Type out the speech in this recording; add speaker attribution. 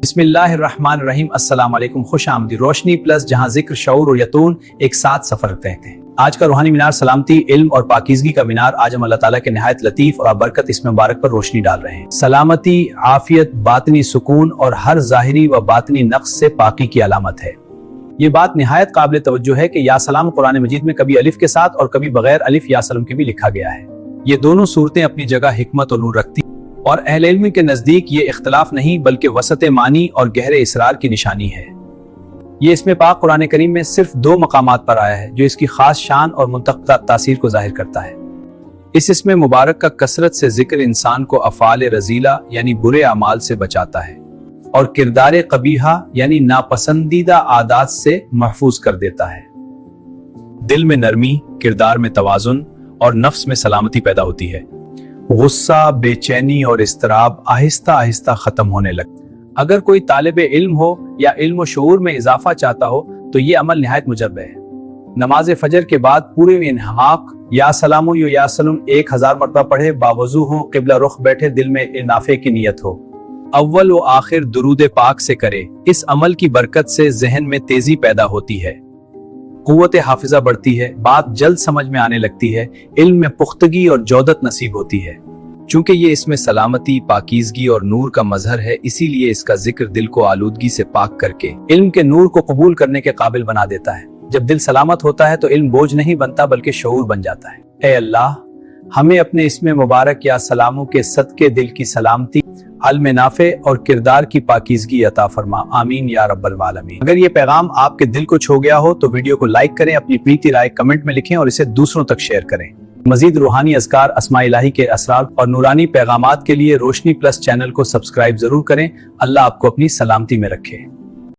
Speaker 1: बिस्मिल्लाहिर्रहमानिर्रहीम। अस्सलाम वालेकुम, खुश आमदी। रोशनी प्लस, जहां जिक्र, शऊर और यतून एक साथ सफर करते हैं। आज का रूहानी मीनार सलामती, इल्म और पाकीज़गी का मीनार। आज हम अल्लाह ताला के निहायत लतीफ और बरकत इसमें मुबारक पर रोशनी डाल रहे हैं। सलामती, आफियत, बातनी सुकून और हर ज़ाहिरी व बातनी नक्स से पाकी की अलामत है। ये बात निहायत काबिल तवज्जो है कि या सलाम कुरान मजीद में कभी अलिफ के साथ और कभी बगैर अलिफ या सलाम के भी लिखा गया है। ये दोनों सूरतें अपनी जगह हिकमत और नूर रखती और अहले इल्म के नजदीक ये इख्तलाफ नहीं बल्कि वसत मानी और गहरे इसरार की निशानी है। ये इसमें पाक कुरान करीम में सिर्फ 2 मकामात पर आया है जो इसकी खास शान और मुंतखब तासीर को जाहिर करता है। इस इसमें मुबारक का कसरत से जिक्र इंसान को अफ़ाल रजीला यानी बुरे अमाल से बचाता है और किरदार कबीहा यानी नापसंदीदा आदात से महफूज कर देता है। दिल में नरमी, किरदार में तवाजुन और नफ्स में सलामती पैदा होती है। गुस्सा, बेचैनी और इस्तराब आहिस्ता आहिस्ता खत्म होने लगता। अगर कोई तालिब इल्म हो या इल्म व शऊर में इजाफा चाहता हो तो ये अमल निहायत मुजब है। नमाज फजर के बाद पूरे इन्हाक या सलामु या सलम 1000 मरतबा पढ़े, बावजू हो, किबला रुख बैठे, दिल में इनाफे की नीयत हो, अव्वल व आखिर दुरूद पाक से करे। इस अमल की बरकत से जहन में तेजी पैदा होती है, कुव्वत हाफिजा बढ़ती है, बात जल्द समझ में आने लगती है, इल्म में पुख्तगी और जौदत नसीब होती है। चूंकि ये इसमें सलामती, पाकीज़गी और नूर का मजहर है, इसीलिए इसका जिक्र दिल को आलूदगी से पाक करके इल्म के नूर को कबूल करने के काबिल बना देता है। जब दिल सलामत होता है तो इल्म बोझ नहीं बनता बल्कि शऊर बन जाता है। ऐ अल्लाह, हमें अपने इसमें मुबारक या सलामों के सदके दिल की सलामती, अल्म नाफे और किरदार की पाकीज़गी अता फरमा। आमीन या रब्बल आलमीन। अगर ये पैगाम आपके दिल को छू गया हो तो वीडियो को लाइक करें, अपनी प्रीति राय कमेंट में लिखें और इसे दूसरों तक शेयर करें। मजीद रूहानी अज़कार, अस्माए इलाही के असरार और नूरानी पैगामात के लिए रोशनी प्लस चैनल को सब्सक्राइब जरूर करें। अल्लाह आपको अपनी सलामती में रखे।